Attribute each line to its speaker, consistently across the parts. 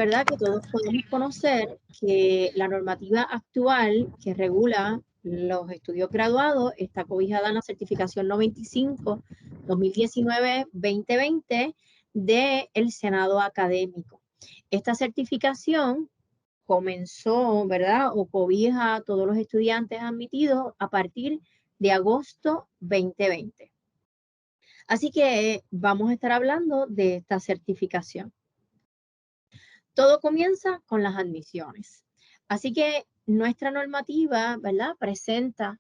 Speaker 1: ¿verdad?, que todos podemos conocer que la normativa actual que regula los estudios graduados está cobijada en la certificación 95 2019-2020 del Senado Académico. Esta certificación comenzó, ¿verdad?, o cobija a todos los estudiantes admitidos a partir de agosto 2020. Así que vamos a estar hablando de esta certificación. Todo comienza con las admisiones. Así que nuestra normativa, ¿verdad?, presenta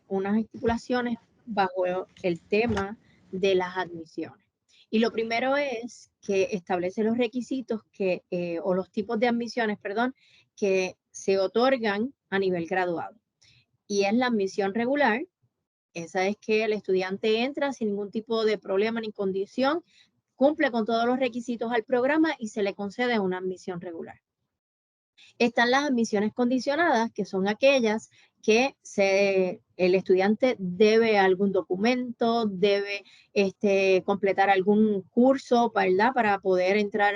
Speaker 1: unas estipulaciones bajo el tema de las admisiones. Y lo primero es que establece los requisitos o los tipos de admisiones, perdón, que se otorgan a nivel graduado. Y es la admisión regular. Esa es que el estudiante entra sin ningún tipo de problema ni condición, cumple con todos los requisitos al programa y se le concede una admisión regular. Están las admisiones condicionadas, que son aquellas que el estudiante debe algún documento, debe completar algún curso, ¿verdad?, para poder entrar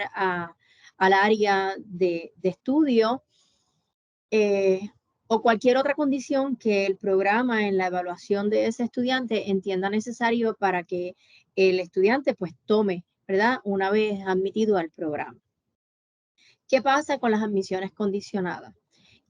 Speaker 1: al área de estudio, o cualquier otra condición que el programa en la evaluación de ese estudiante entienda necesario para que el estudiante pues tome, ¿verdad?, una vez admitido al programa. ¿Qué pasa con las admisiones condicionadas?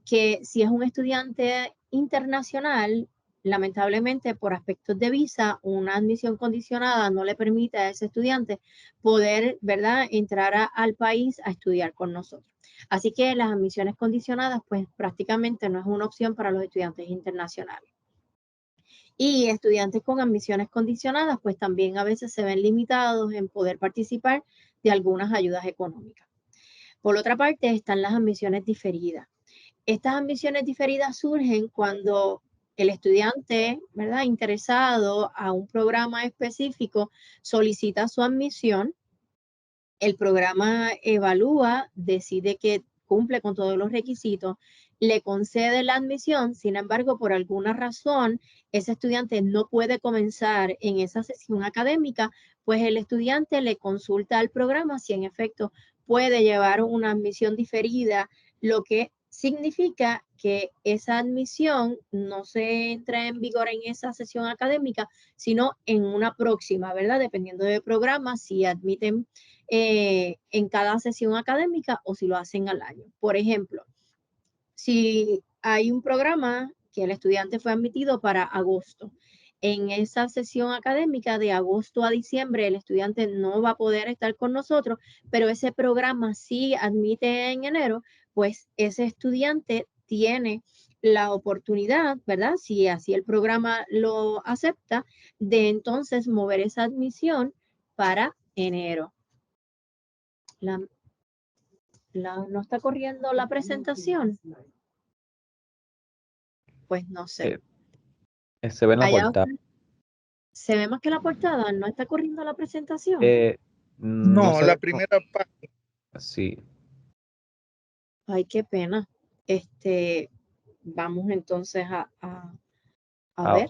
Speaker 1: Que si es un estudiante internacional, lamentablemente por aspectos de visa, una admisión condicionada no le permite a ese estudiante poder, ¿verdad?, entrar al país a estudiar con nosotros. Así que las admisiones condicionadas, pues prácticamente no es una opción para los estudiantes internacionales. Y estudiantes con admisiones condicionadas, pues también a veces se ven limitados en poder participar de algunas ayudas económicas. Por otra parte, están las admisiones diferidas. Estas admisiones diferidas surgen cuando el estudiante, ¿verdad?, interesado a un programa específico solicita su admisión, el programa evalúa, decide que cumple con todos los requisitos, le concede la admisión. Sin embargo, por alguna razón, ese estudiante no puede comenzar en esa sesión académica, pues el estudiante le consulta al programa si en efecto puede llevar una admisión diferida, lo que significa que esa admisión no se entra en vigor en esa sesión académica, sino en una próxima, ¿verdad? Dependiendo del programa, si admiten en cada sesión académica o si lo hacen al año. Por ejemplo, si hay un programa que el estudiante fue admitido para agosto, en esa sesión académica de agosto a diciembre el estudiante no va a poder estar con nosotros, pero ese programa sí admite en enero, pues ese estudiante tiene la oportunidad, ¿verdad?, si así el programa lo acepta, de entonces mover esa admisión para enero. ¿No está corriendo la presentación? Pues no sé.
Speaker 2: Se ve en la
Speaker 1: Allá
Speaker 2: portada.
Speaker 1: ¿se ve más que la portada? ¿No está corriendo la presentación?
Speaker 2: No,
Speaker 3: la primera parte.
Speaker 2: Sí.
Speaker 1: Ay, qué pena. Vamos entonces a ver.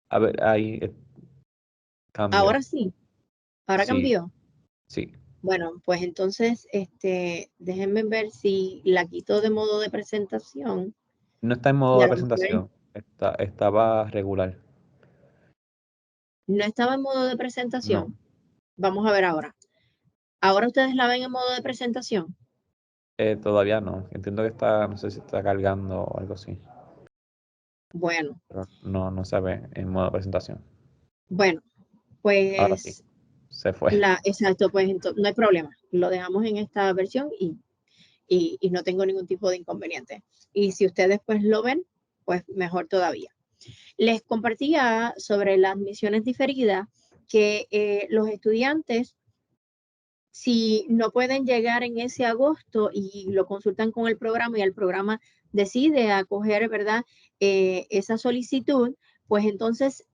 Speaker 2: A ver, ahí cambió.
Speaker 1: Ahora sí. Ahora
Speaker 2: Sí.
Speaker 1: cambió.
Speaker 2: Sí.
Speaker 1: Bueno, pues entonces, déjenme ver si la quito de modo de presentación.
Speaker 2: No está en modo de presentación. Estaba regular.
Speaker 1: No estaba en modo de presentación.
Speaker 2: No.
Speaker 1: Vamos a ver ahora. ¿Ahora ustedes la ven en modo de presentación?
Speaker 2: Todavía no. Entiendo que no sé si está cargando o algo así.
Speaker 1: Bueno.
Speaker 2: Pero no se ve en modo de presentación.
Speaker 1: Bueno, pues
Speaker 2: Ahora sí. Se fue.
Speaker 1: Exacto, pues entonces no hay problema. Lo dejamos en esta versión y no tengo ningún tipo de inconveniente. Y si ustedes pues lo ven, pues mejor todavía. Les compartía sobre las admisiones diferidas que los estudiantes, si no pueden llegar en ese agosto y lo consultan con el programa y el programa decide acoger, ¿verdad?, esa solicitud, pues entonces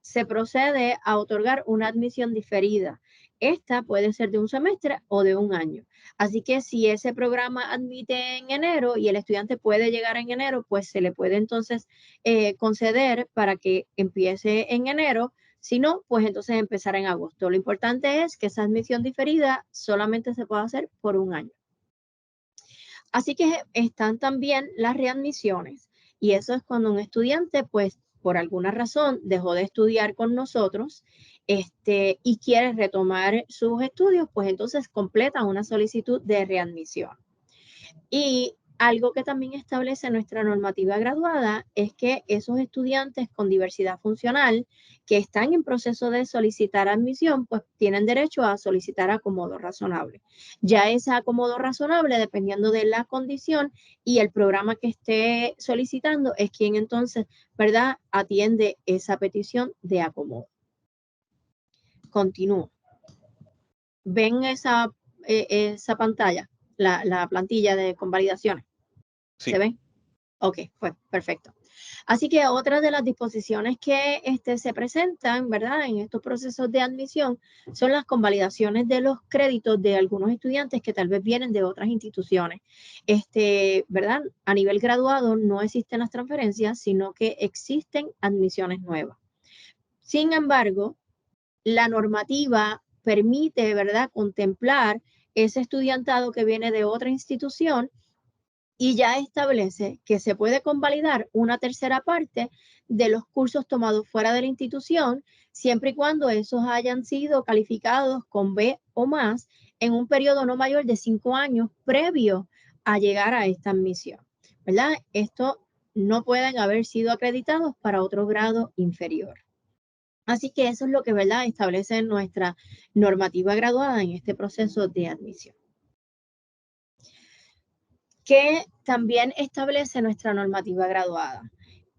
Speaker 1: se procede a otorgar una admisión diferida. Esta puede ser de un semestre o de un año. Así que si ese programa admite en enero y el estudiante puede llegar en enero, pues se le puede entonces conceder para que empiece en enero. Si no, pues entonces empezar en agosto. Lo importante es que esa admisión diferida solamente se puede hacer por un año. Así que están también las readmisiones. Y eso es cuando un estudiante, pues, por alguna razón, dejó de estudiar con nosotros y quiere retomar sus estudios, pues entonces completa una solicitud de readmisión. Y algo que también establece nuestra normativa graduada es que esos estudiantes con diversidad funcional que están en proceso de solicitar admisión, pues tienen derecho a solicitar acomodo razonable. Ya ese acomodo razonable, dependiendo de la condición y el programa que esté solicitando, es quien entonces, ¿verdad?, atiende esa petición de acomodo. Continúo. ¿Ven esa pantalla? La plantilla de convalidaciones.
Speaker 2: Sí.
Speaker 1: ¿Se ve? Ok, pues perfecto. Así que otra de las disposiciones que se presentan, ¿verdad?, en estos procesos de admisión son las convalidaciones de los créditos de algunos estudiantes que tal vez vienen de otras instituciones. ¿Verdad? A nivel graduado no existen las transferencias, sino que existen admisiones nuevas. Sin embargo, la normativa permite, ¿verdad?, contemplar ese estudiantado que viene de otra institución y ya establece que se puede convalidar una tercera parte de los cursos tomados fuera de la institución, siempre y cuando esos hayan sido calificados con B o más en un periodo no mayor de 5 años previo a llegar a esta admisión, ¿verdad? Esto no pueden haber sido acreditados para otro grado inferior. Así que eso es lo que, ¿verdad?, establece nuestra normativa graduada en este proceso de admisión. Que también establece nuestra normativa graduada.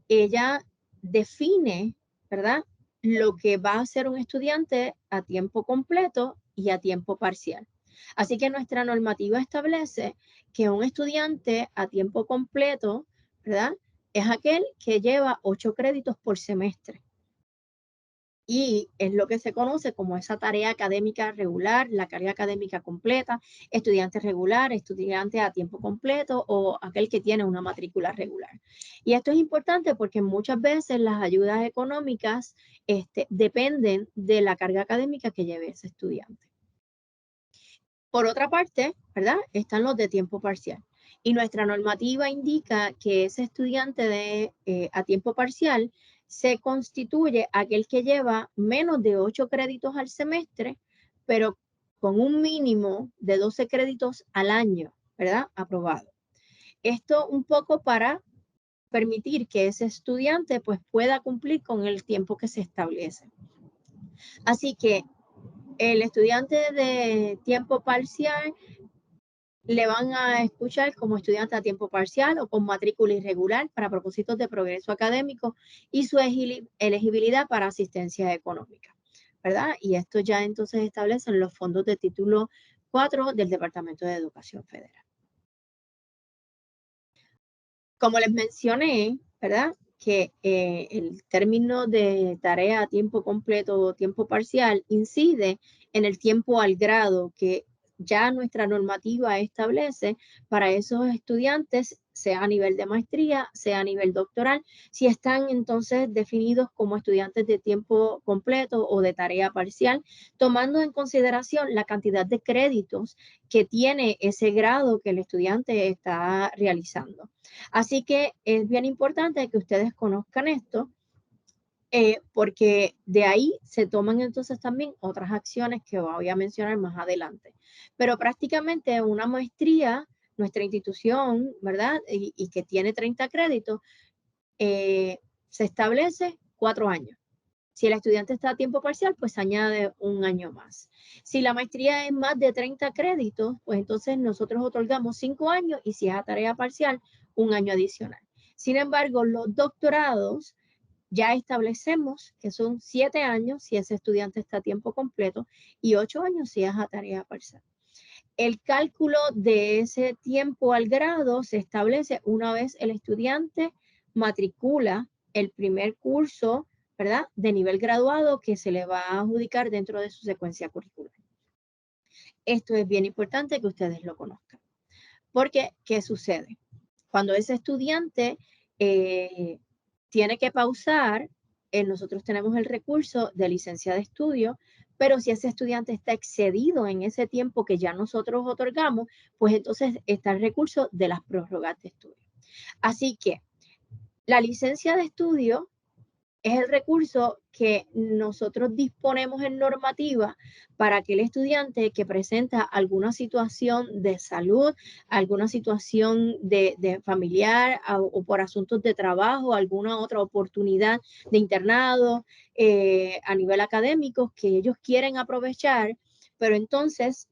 Speaker 1: Ella define, ¿verdad?, lo que va a ser un estudiante a tiempo completo y a tiempo parcial. Así que nuestra normativa establece que un estudiante a tiempo completo, ¿verdad?, es aquel que lleva 8 créditos por semestre. Y es lo que se conoce como esa tarea académica regular, la carga académica completa, estudiante regular, estudiante a tiempo completo o aquel que tiene una matrícula regular. Y esto es importante porque muchas veces las ayudas económicas dependen de la carga académica que lleve ese estudiante. Por otra parte, ¿verdad?, están los de tiempo parcial. Y nuestra normativa indica que ese estudiante a tiempo parcial se constituye aquel que lleva menos de 8 créditos al semestre, pero con un mínimo de 12 créditos al año, ¿verdad?, aprobado. Esto un poco para permitir que ese estudiante pues pueda cumplir con el tiempo que se establece. Así que el estudiante de tiempo parcial le van a escuchar como estudiante a tiempo parcial o con matrícula irregular para propósitos de progreso académico y su elegibilidad para asistencia económica, ¿verdad? Y esto ya entonces establecen los fondos de título 4 del Departamento de Educación Federal. Como les mencioné, ¿verdad?, que el término de tarea a tiempo completo o tiempo parcial incide en el tiempo al grado que ya nuestra normativa establece para esos estudiantes, sea a nivel de maestría, sea a nivel doctoral, si están entonces definidos como estudiantes de tiempo completo o de tarea parcial, tomando en consideración la cantidad de créditos que tiene ese grado que el estudiante está realizando. Así que es bien importante que ustedes conozcan esto, porque de ahí se toman entonces también otras acciones que voy a mencionar más adelante. Pero prácticamente una maestría, nuestra institución, ¿verdad?, y que tiene 30 créditos, se establece 4 años. Si el estudiante está a tiempo parcial, pues añade un año más. Si la maestría es más de 30 créditos, pues entonces nosotros otorgamos 5 años y si es a tarea parcial, un año adicional. Sin embargo, los doctorados ya establecemos que son 7 años si ese estudiante está a tiempo completo y 8 años si es a tarea parcial. El cálculo de ese tiempo al grado se establece una vez el estudiante matricula el primer curso, ¿verdad?, de nivel graduado que se le va a adjudicar dentro de su secuencia curricular. Esto es bien importante que ustedes lo conozcan. Porque, ¿qué sucede? Cuando ese estudiante tiene que pausar, nosotros tenemos el recurso de licencia de estudio Pero si ese estudiante está excedido en ese tiempo que ya nosotros otorgamos, pues entonces está el recurso de las prórrogas de estudio. Así que la licencia de estudio es el recurso que nosotros disponemos en normativa para aquel estudiante que presenta alguna situación de salud, alguna situación de familiar o por asuntos de trabajo, alguna otra oportunidad de internado a nivel académico que ellos quieren aprovechar, pero entonces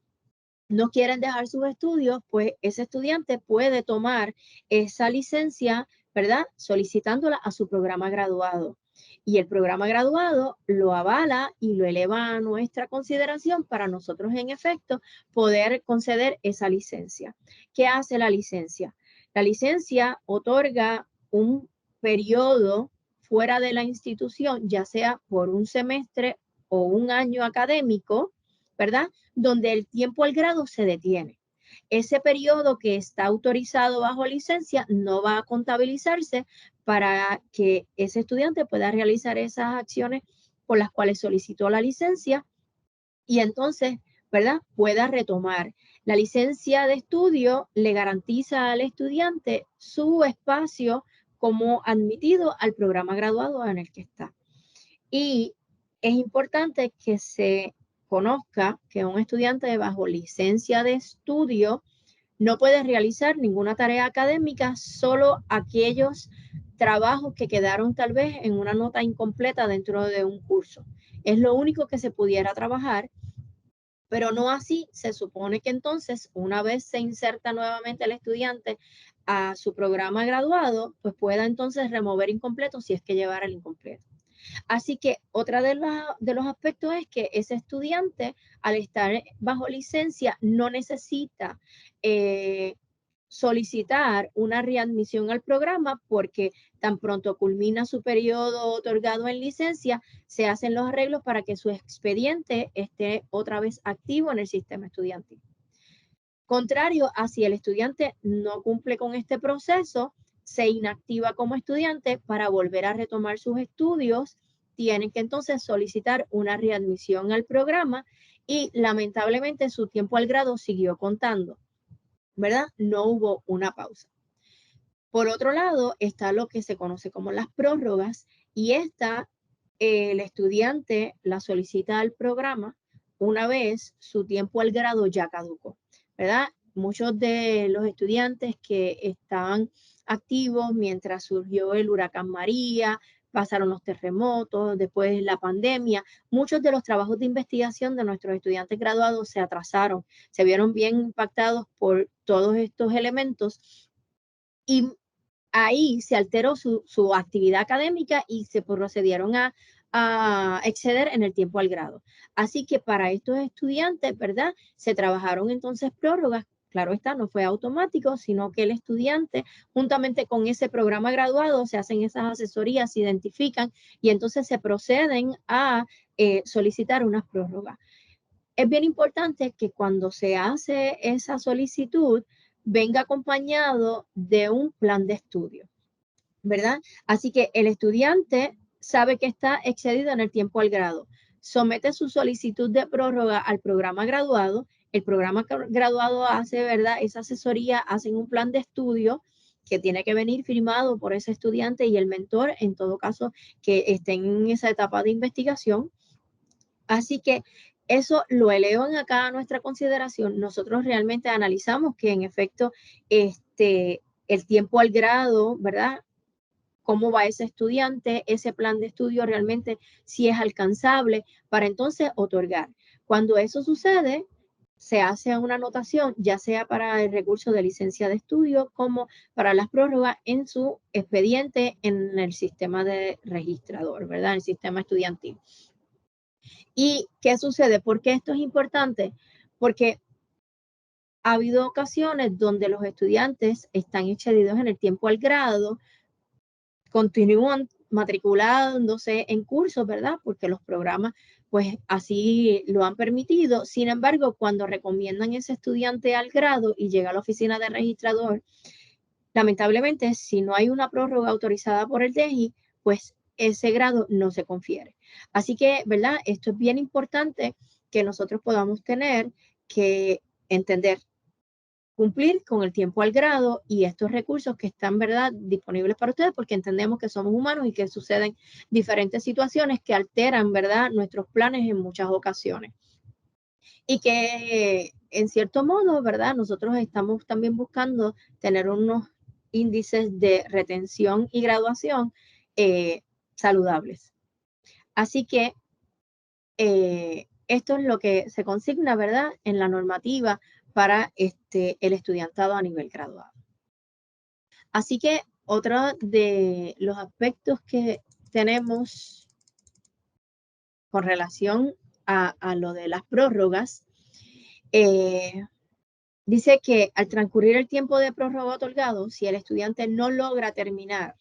Speaker 1: no quieren dejar sus estudios, pues ese estudiante puede tomar esa licencia, ¿verdad? Solicitándola a su programa graduado. Y el programa graduado lo avala y lo eleva a nuestra consideración para nosotros, en efecto, poder conceder esa licencia. ¿Qué hace la licencia? La licencia otorga un periodo fuera de la institución, ya sea por un semestre o un año académico, ¿verdad? Donde el tiempo al grado se detiene. Ese periodo que está autorizado bajo licencia no va a contabilizarse para que ese estudiante pueda realizar esas acciones por las cuales solicitó la licencia y entonces, ¿verdad? Pueda retomar. La licencia de estudio le garantiza al estudiante su espacio como admitido al programa graduado en el que está. Y es importante que se conozca que un estudiante bajo licencia de estudio no puede realizar ninguna tarea académica, solo aquellos trabajos que quedaron tal vez en una nota incompleta dentro de un curso. Es lo único que se pudiera trabajar, pero no así. Se supone que entonces, una vez se inserta nuevamente el estudiante a su programa graduado, pues pueda entonces remover incompleto si es que llevara el incompleto. Así que otra de los aspectos es que ese estudiante, al estar bajo licencia, no necesita solicitar una readmisión al programa porque tan pronto culmina su periodo otorgado en licencia, se hacen los arreglos para que su expediente esté otra vez activo en el sistema estudiantil. Contrario a si el estudiante no cumple con este proceso, se inactiva como estudiante para volver a retomar sus estudios, tienen que entonces solicitar una readmisión al programa y lamentablemente su tiempo al grado siguió contando, ¿verdad? No hubo una pausa. Por otro lado, está lo que se conoce como las prórrogas y esta, el estudiante la solicita al programa una vez su tiempo al grado ya caducó, ¿verdad? Muchos de los estudiantes que estaban activos mientras surgió el huracán María, pasaron los terremotos, después la pandemia, muchos de los trabajos de investigación de nuestros estudiantes graduados se atrasaron, se vieron bien impactados por todos estos elementos y ahí se alteró su actividad académica y se procedieron a exceder en el tiempo al grado. Así que para estos estudiantes, ¿verdad? Se trabajaron entonces prórrogas. Claro está, no fue automático, sino que el estudiante, juntamente con ese programa graduado, se hacen esas asesorías, se identifican y entonces se proceden a solicitar unas prórrogas. Es bien importante que cuando se hace esa solicitud, venga acompañado de un plan de estudio, ¿verdad? Así que el estudiante sabe que está excedido en el tiempo al grado, somete su solicitud de prórroga al programa graduado, el programa graduado hace, ¿verdad? Esa asesoría, hacen un plan de estudio que tiene que venir firmado por ese estudiante y el mentor, en todo caso, que esté en esa etapa de investigación. Así que eso lo elevan acá a nuestra consideración. Nosotros realmente analizamos que en efecto el tiempo al grado, ¿verdad? Cómo va ese estudiante, ese plan de estudio realmente si es alcanzable para entonces otorgar. Cuando eso sucede, se hace una anotación, ya sea para el recurso de licencia de estudio como para las prórrogas en su expediente en el sistema de registrador, ¿verdad? En el sistema estudiantil. ¿Y qué sucede? ¿Por qué esto es importante? Porque ha habido ocasiones donde los estudiantes están excedidos en el tiempo al grado, continúan matriculándose en cursos, ¿verdad? Porque los programas, pues así lo han permitido. Sin embargo, cuando recomiendan ese estudiante al grado y llega a la oficina de registrador, lamentablemente, si no hay una prórroga autorizada por el DEGI, pues ese grado no se confiere. Así que, ¿verdad? Esto es bien importante que nosotros podamos tener que entender, cumplir con el tiempo al grado y estos recursos que están, ¿verdad?, disponibles para ustedes, porque entendemos que somos humanos y que suceden diferentes situaciones que alteran, ¿verdad?, nuestros planes en muchas ocasiones. Y que, en cierto modo, ¿verdad?, nosotros estamos también buscando tener unos índices de retención y graduación saludables. Así que esto es lo que se consigna, ¿verdad?, en la normativa para el estudiantado a nivel graduado. Así que otro de los aspectos que tenemos con relación a lo de las prórrogas, dice que al transcurrir el tiempo de prórroga otorgado, si el estudiante no logra terminar,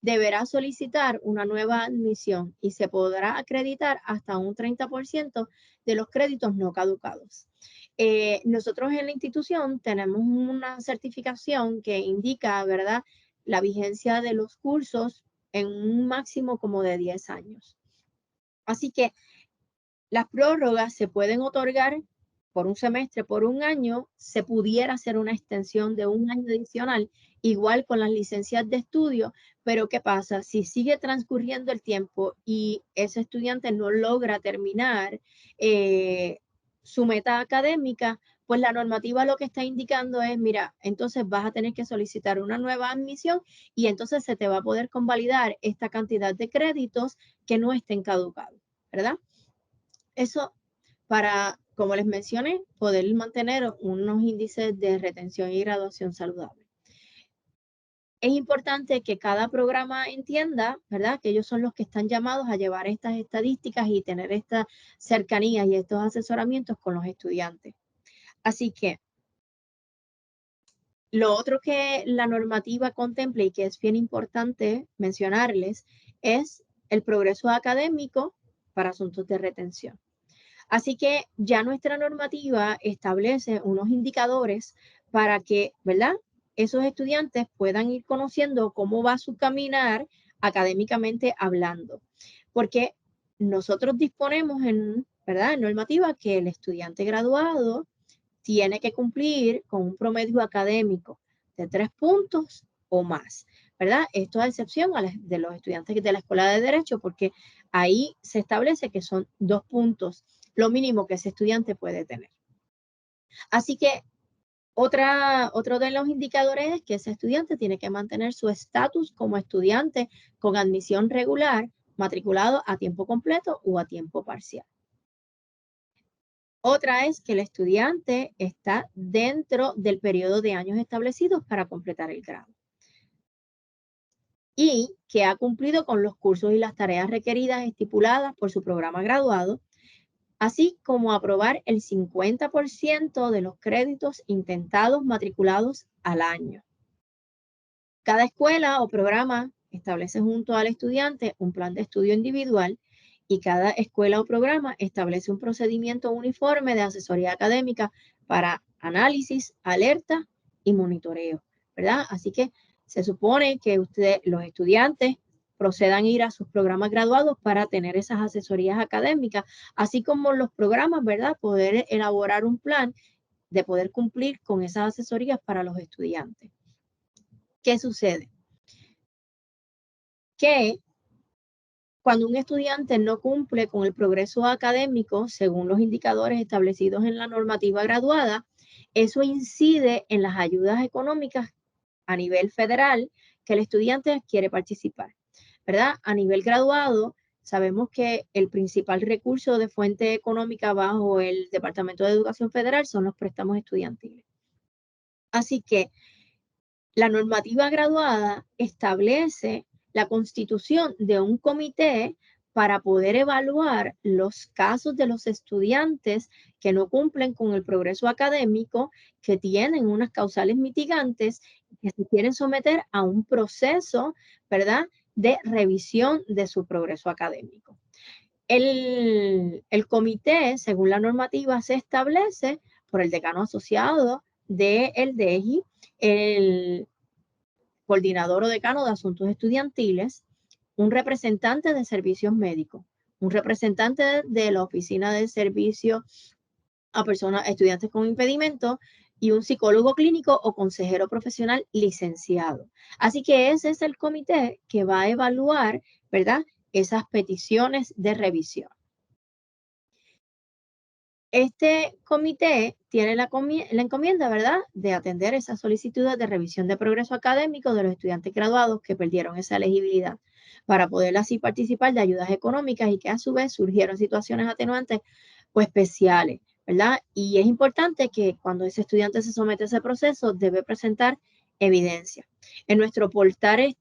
Speaker 1: deberá solicitar una nueva admisión y se podrá acreditar hasta un 30% de los créditos no caducados. Nosotros en la institución tenemos una certificación que indica, ¿verdad?, la vigencia de los cursos en un máximo como de 10 años. Así que las prórrogas se pueden otorgar por un semestre, por un año, se pudiera hacer una extensión de un año adicional, igual con las licencias de estudio, pero ¿qué pasa? Si sigue transcurriendo el tiempo y ese estudiante no logra terminar su meta académica, pues la normativa lo que está indicando es, mira, entonces vas a tener que solicitar una nueva admisión y entonces se te va a poder convalidar esta cantidad de créditos que no estén caducados, ¿verdad? Eso para, como les mencioné, poder mantener unos índices de retención y graduación saludables. Es importante que cada programa entienda, ¿verdad?, que ellos son los que están llamados a llevar estas estadísticas y tener esta cercanía y estos asesoramientos con los estudiantes. Así que lo otro que la normativa contempla y que es bien importante mencionarles es el progreso académico para asuntos de retención. Así que ya nuestra normativa establece unos indicadores para que, ¿verdad?, esos estudiantes puedan ir conociendo cómo va su caminar académicamente hablando. Porque nosotros disponemos ¿verdad?, en normativa que el estudiante graduado tiene que cumplir con un promedio académico de 3 puntos o más, ¿verdad? Esto a excepción de los estudiantes de la Escuela de Derecho, porque ahí se establece que son 2 puntos lo mínimo que ese estudiante puede tener. Así que otro de los indicadores es que ese estudiante tiene que mantener su estatus como estudiante con admisión regular, matriculado a tiempo completo o a tiempo parcial. Otra es que el estudiante está dentro del periodo de años establecidos para completar el grado y que ha cumplido con los cursos y las tareas requeridas estipuladas por su programa graduado, así como aprobar el 50% de los créditos intentados matriculados al año. Cada escuela o programa establece junto al estudiante un plan de estudio individual y cada escuela o programa establece un procedimiento uniforme de asesoría académica para análisis, alerta y monitoreo, ¿verdad? Así que se supone que los estudiantes procedan a ir a sus programas graduados para tener esas asesorías académicas, así como los programas, ¿verdad?, poder elaborar un plan de poder cumplir con esas asesorías para los estudiantes. ¿Qué sucede? Que cuando un estudiante no cumple con el progreso académico, según los indicadores establecidos en la normativa graduada, eso incide en las ayudas económicas a nivel federal que el estudiante quiere participar, ¿verdad? A nivel graduado, sabemos que el principal recurso de fuente económica bajo el Departamento de Educación Federal son los préstamos estudiantiles. Así que la normativa graduada establece la constitución de un comité para poder evaluar los casos de los estudiantes que no cumplen con el progreso académico, que tienen unas causales mitigantes, que se quieren someter a un proceso, ¿verdad?, de revisión de su progreso académico. El comité, según la normativa, se establece por el decano asociado del DEGI, el coordinador o decano de asuntos estudiantiles, un representante de servicios médicos, un representante de la oficina de servicio a personas, estudiantes con impedimento y un psicólogo clínico o consejero profesional licenciado. Así que ese es el comité que va a evaluar, ¿verdad?, esas peticiones de revisión. Este comité tiene la encomienda, ¿verdad?, de atender esas solicitudes de revisión de progreso académico de los estudiantes graduados que perdieron esa elegibilidad para poder así participar de ayudas económicas y que a su vez surgieron situaciones atenuantes o especiales, ¿verdad? Y es importante que cuando ese estudiante se somete a ese proceso debe presentar evidencia. En nuestro portal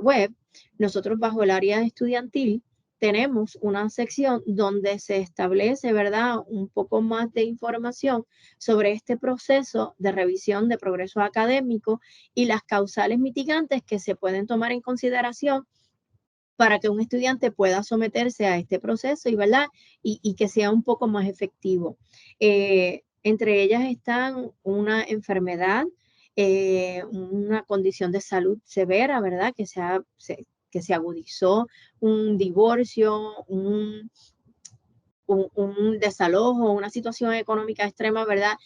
Speaker 1: web, nosotros bajo el área estudiantil tenemos una sección donde se establece, ¿verdad?, un poco más de información sobre este proceso de revisión de progreso académico y las causales mitigantes que se pueden tomar en consideración para que un estudiante pueda someterse a este proceso y, ¿verdad?, y que sea un poco más efectivo. Entre ellas están una enfermedad, una condición de salud severa, ¿verdad?, que se agudizó, un divorcio, un desalojo, una situación económica extrema, ¿verdad?,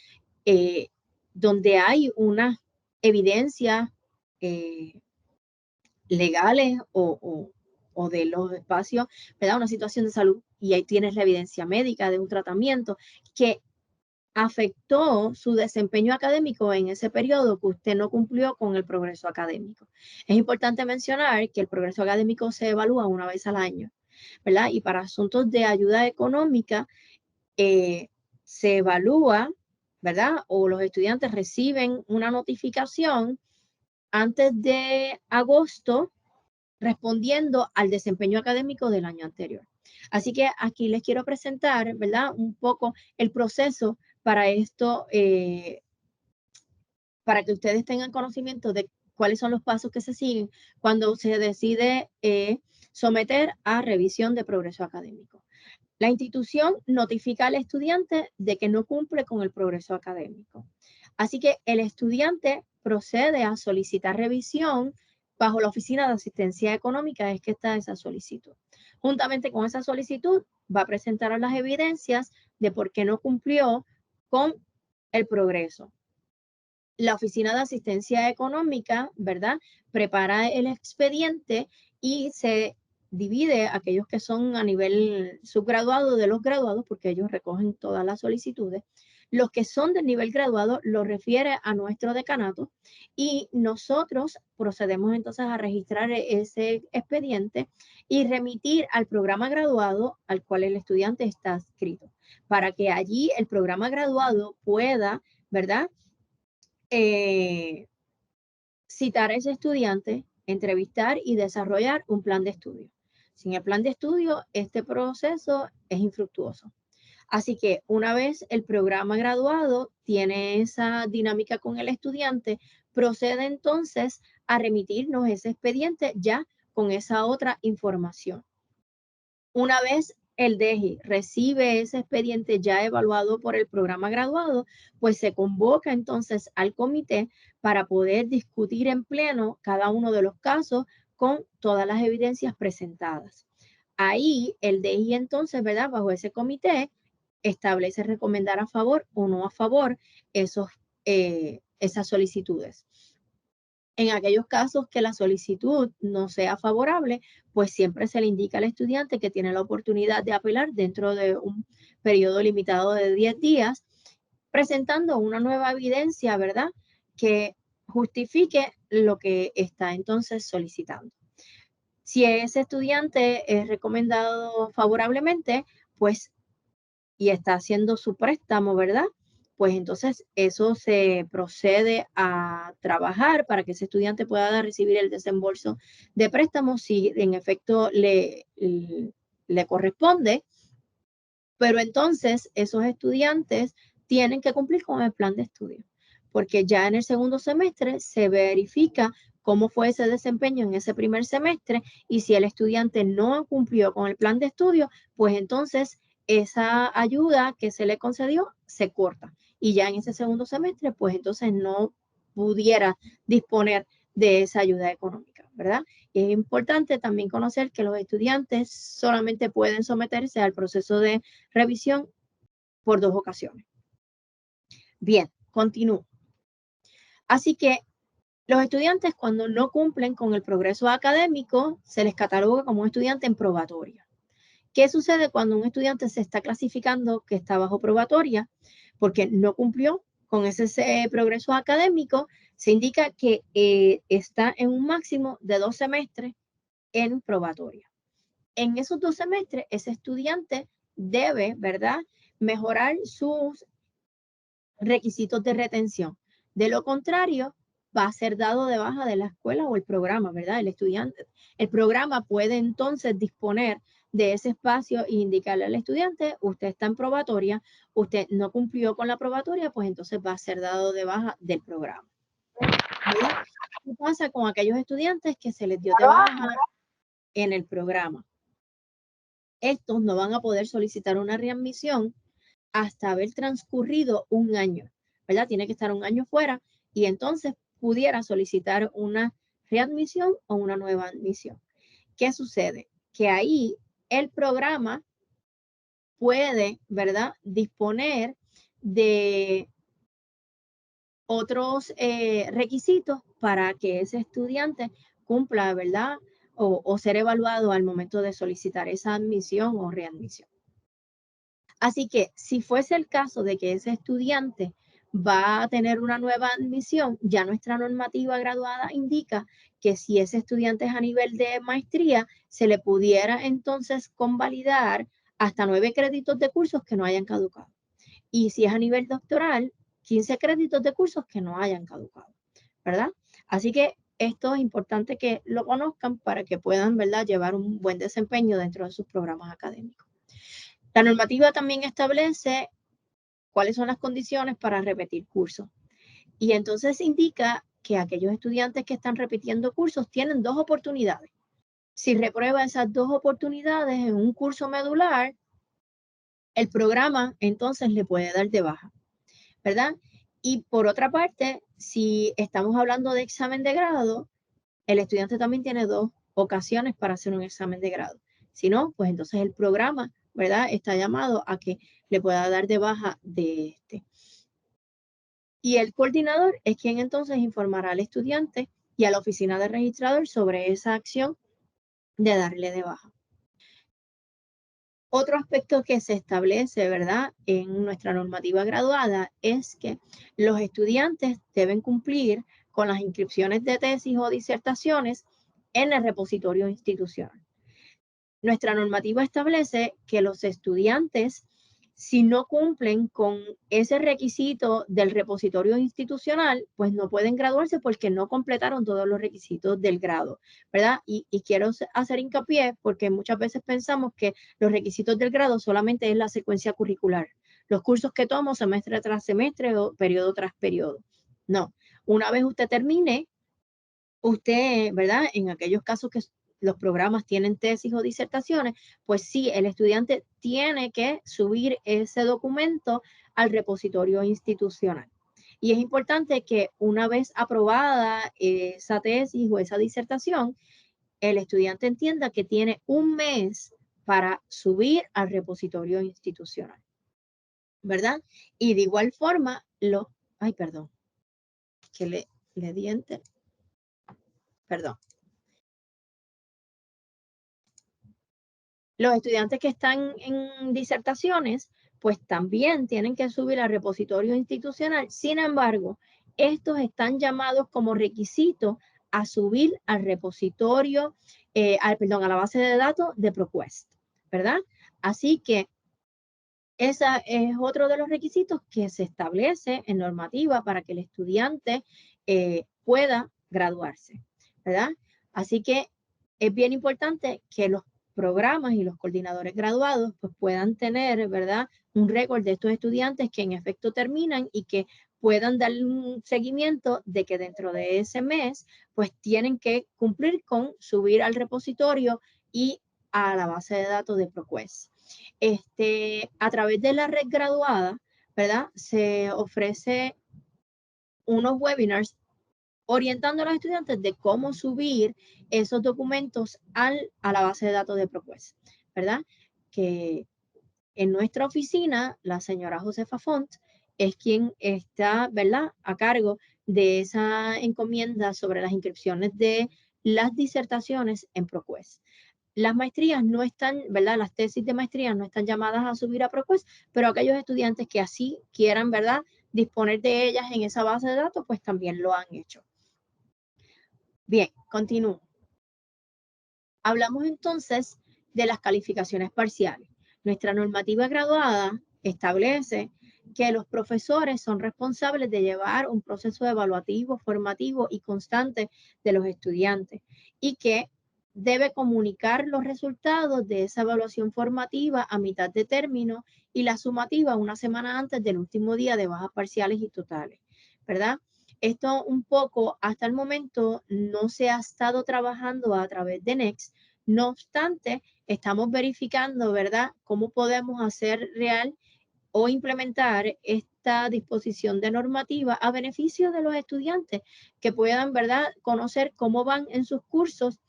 Speaker 1: eh, donde hay una evidencia legales o de los espacios, ¿verdad?, una situación de salud y ahí tienes la evidencia médica de un tratamiento que afectó su desempeño académico en ese periodo que usted no cumplió con el progreso académico. Es importante mencionar que el progreso académico se evalúa una vez al año, ¿verdad? Y para asuntos de ayuda económica se evalúa, ¿verdad? O los estudiantes reciben una notificación antes de agosto respondiendo al desempeño académico del año anterior. Así que aquí les quiero presentar, ¿verdad?, un poco el proceso para esto, para que ustedes tengan conocimiento de cuáles son los pasos que se siguen cuando se decide someter a revisión de progreso académico. La institución notifica al estudiante de que no cumple con el progreso académico. Así que el estudiante procede a solicitar revisión bajo la Oficina de Asistencia Económica, es que está esa solicitud. Juntamente con esa solicitud va a presentar las evidencias de por qué no cumplió con el progreso. La Oficina de Asistencia Económica, ¿verdad?, prepara el expediente y se divide aquellos que son a nivel subgraduado de los graduados, porque ellos recogen todas las solicitudes. Los que son del nivel graduado lo refiere a nuestro decanato y nosotros procedemos entonces a registrar ese expediente y remitir al programa graduado al cual el estudiante está adscrito, para que allí el programa graduado pueda, ¿verdad?, citar a ese estudiante, entrevistar y desarrollar un plan de estudio. Sin el plan de estudio, este proceso es infructuoso. Así que una vez el programa graduado tiene esa dinámica con el estudiante, procede entonces a remitirnos ese expediente ya con esa otra información. Una vez el DEGI recibe ese expediente ya evaluado por el programa graduado, pues se convoca entonces al comité para poder discutir en pleno cada uno de los casos con todas las evidencias presentadas. Ahí el DEGI entonces, ¿verdad?, bajo ese comité establece recomendar a favor o no a favor esas solicitudes. En aquellos casos que la solicitud no sea favorable, pues siempre se le indica al estudiante que tiene la oportunidad de apelar dentro de un periodo limitado de 10 días, presentando una nueva evidencia, ¿verdad?, que justifique lo que está entonces solicitando. Si ese estudiante es recomendado favorablemente, pues, y está haciendo su préstamo, ¿verdad?, pues entonces eso se procede a trabajar para que ese estudiante pueda recibir el desembolso de préstamo si en efecto le corresponde, pero entonces esos estudiantes tienen que cumplir con el plan de estudio, porque ya en el segundo semestre se verifica cómo fue ese desempeño en ese primer semestre y si el estudiante no cumplió con el plan de estudio, pues entonces esa ayuda que se le concedió se corta y ya en ese segundo semestre, pues entonces no pudiera disponer de esa ayuda económica. ¿verdad? Y es importante también conocer que los estudiantes solamente pueden someterse al proceso de revisión por 2 ocasiones. Bien, continúo. Así que los estudiantes, cuando no cumplen con el progreso académico, se les cataloga como un estudiante en probatoria. ¿Qué sucede cuando un estudiante se está clasificando que está bajo probatoria? Porque no cumplió con ese progreso académico, se indica que está en un máximo de 2 semestres en probatoria. En esos 2 semestres, ese estudiante debe, ¿verdad?, mejorar sus requisitos de retención. De lo contrario, va a ser dado de baja de la escuela o el programa, ¿verdad? El estudiante. El programa puede entonces disponer de ese espacio e indicarle al estudiante, usted está en probatoria, usted no cumplió con la probatoria, pues entonces va a ser dado de baja del programa. ¿Verdad? ¿Qué pasa con aquellos estudiantes que se les dio de baja en el programa? Estos no van a poder solicitar una readmisión hasta haber transcurrido un año, ¿verdad? Tiene que estar un año fuera y entonces pudiera solicitar una readmisión o una nueva admisión. ¿Qué sucede? Que ahí el programa puede, ¿verdad?, disponer de otros requisitos para que ese estudiante cumpla, ¿verdad? O ser evaluado al momento de solicitar esa admisión o readmisión. Así que si fuese el caso de que ese estudiante va a tener una nueva admisión, ya nuestra normativa graduada indica que si ese estudiante es a nivel de maestría, se le pudiera entonces convalidar hasta 9 créditos de cursos que no hayan caducado. Y si es a nivel doctoral, 15 créditos de cursos que no hayan caducado, ¿verdad? Así que esto es importante que lo conozcan para que puedan, ¿verdad?, llevar un buen desempeño dentro de sus programas académicos. La normativa también establece cuáles son las condiciones para repetir cursos. Y entonces indica que aquellos estudiantes que están repitiendo cursos tienen 2 oportunidades. Si reprueba esas 2 oportunidades en un curso medular, el programa entonces le puede dar de baja, ¿verdad? Y por otra parte, si estamos hablando de examen de grado, el estudiante también tiene 2 ocasiones para hacer un examen de grado. Si no, pues entonces el programa, ¿verdad?, está llamado a que le pueda dar de baja de este. Y el coordinador es quien entonces informará al estudiante y a la oficina del registrador sobre esa acción de darle de baja. Otro aspecto que se establece, ¿verdad?, en nuestra normativa graduada es que los estudiantes deben cumplir con las inscripciones de tesis o disertaciones en el repositorio institucional. Nuestra normativa establece que los estudiantes, si no cumplen con ese requisito del repositorio institucional, pues no pueden graduarse porque no completaron todos los requisitos del grado, ¿verdad? Y quiero hacer hincapié porque muchas veces pensamos que los requisitos del grado solamente es la secuencia curricular, los cursos que tomo semestre tras semestre o periodo tras periodo. No, una vez usted termine, usted, ¿verdad? En aquellos casos que los programas tienen tesis o disertaciones, pues sí, el estudiante tiene que subir ese documento al repositorio institucional. Y es importante que una vez aprobada esa tesis o esa disertación, el estudiante entienda que tiene un mes para subir al repositorio institucional, ¿verdad? Y de igual forma, ay, perdón, que le di enter, perdón. Los estudiantes que están en disertaciones, pues también tienen que subir al repositorio institucional. Sin embargo, estos están llamados como requisito a subir al repositorio, a la base de datos de ProQuest, ¿verdad? Así que ese es otro de los requisitos que se establece en normativa para que el estudiante pueda graduarse, ¿verdad? Así que es bien importante que los programas y los coordinadores graduados pues puedan tener, ¿verdad?, un récord de estos estudiantes que en efecto terminan y que puedan dar un seguimiento de que dentro de ese mes pues tienen que cumplir con subir al repositorio y a la base de datos de ProQuest. A través de la red graduada, ¿verdad?, se ofrece unos webinars orientando a los estudiantes de cómo subir esos documentos a la base de datos de ProQuest, ¿verdad? Que en nuestra oficina, la señora Josefa Font es quien está, ¿verdad?, a cargo de esa encomienda sobre las inscripciones de las disertaciones en ProQuest. Las maestrías no están, ¿verdad? Las tesis de maestría no están llamadas a subir a ProQuest, pero aquellos estudiantes que así quieran, ¿verdad?, disponer de ellas en esa base de datos, pues también lo han hecho. Bien, continúo. Hablamos entonces de las calificaciones parciales. Nuestra normativa graduada establece que los profesores son responsables de llevar un proceso evaluativo, formativo y constante de los estudiantes y que debe comunicar los resultados de esa evaluación formativa a mitad de término y la sumativa una semana antes del último día de bajas parciales y totales, ¿verdad? Esto un poco hasta el momento no se ha estado trabajando a través de NEXT. No obstante, estamos verificando, ¿verdad?, cómo podemos hacer real o implementar esta disposición de normativa a beneficio de los estudiantes que puedan, ¿verdad?, conocer cómo van en sus cursos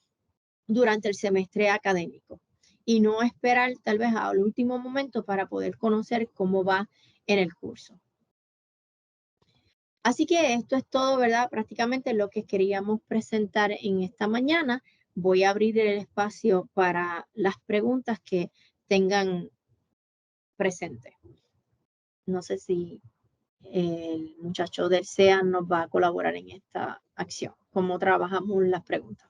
Speaker 1: durante el semestre académico y no esperar tal vez al último momento para poder conocer cómo va en el curso. Así que esto es todo, ¿verdad? Prácticamente lo que queríamos presentar en esta mañana. Voy a abrir el espacio para las preguntas que tengan presente. No sé si el muchacho del SEA nos va a colaborar en esta acción. ¿Cómo trabajamos las preguntas?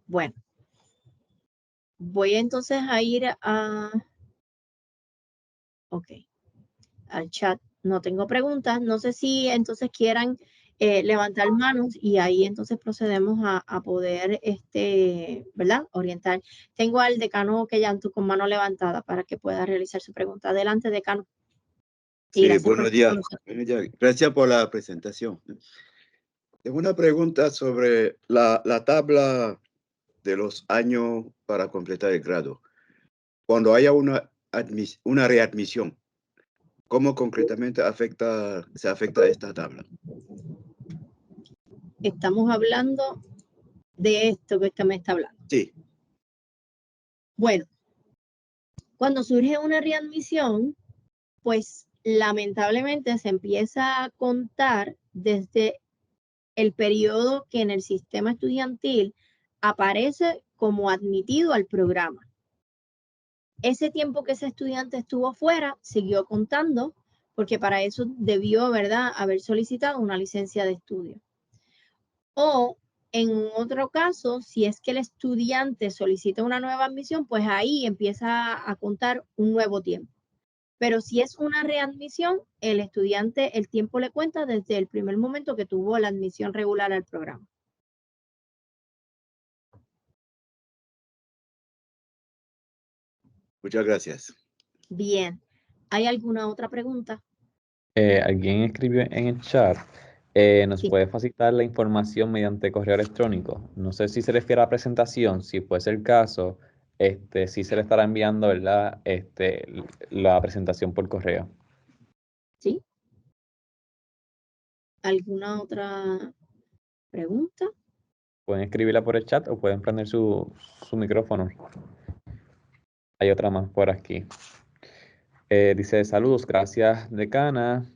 Speaker 1: Bueno, voy entonces a ir al chat. No tengo preguntas. No sé si entonces quieran levantar manos y ahí entonces procedemos a poder, ¿verdad?, orientar. Tengo al decano Kellantu con mano levantada para que pueda realizar su pregunta. Adelante, decano. Y
Speaker 3: Sí,
Speaker 1: gracias por
Speaker 3: buenos
Speaker 1: estar
Speaker 3: días.
Speaker 1: con nosotros.
Speaker 3: Buenos días. Gracias por la presentación. Tengo una pregunta sobre la tabla de los años para completar el grado. Cuando haya una readmisión, ¿cómo concretamente se afecta esta tabla?
Speaker 1: Estamos hablando de esto que usted me está hablando.
Speaker 3: Sí,
Speaker 1: Bueno, cuando surge una readmisión, pues lamentablemente se empieza a contar desde el periodo que en el sistema estudiantil aparece como admitido al programa. Ese tiempo que ese estudiante estuvo fuera siguió contando porque para eso debió, ¿verdad?, haber solicitado una licencia de estudio. O en otro caso, si es que el estudiante solicita una nueva admisión, pues ahí empieza a contar un nuevo tiempo. Pero si es una readmisión, el estudiante, el tiempo le cuenta desde el primer momento que tuvo la admisión regular al programa.
Speaker 3: muchas gracias.
Speaker 1: Bien. ¿Hay alguna otra pregunta?
Speaker 2: Alguien escribió en el chat, ¿nos
Speaker 1: Sí.
Speaker 2: puede facilitar la información mediante correo electrónico? No sé si se refiere a la presentación, si fuese el caso, sí se le estará enviando, ¿verdad?, la presentación por correo.
Speaker 1: ¿Sí? ¿Alguna otra pregunta?
Speaker 2: Pueden escribirla por el chat o pueden prender su micrófono. Hay otra más por aquí. Dice, saludos, gracias decana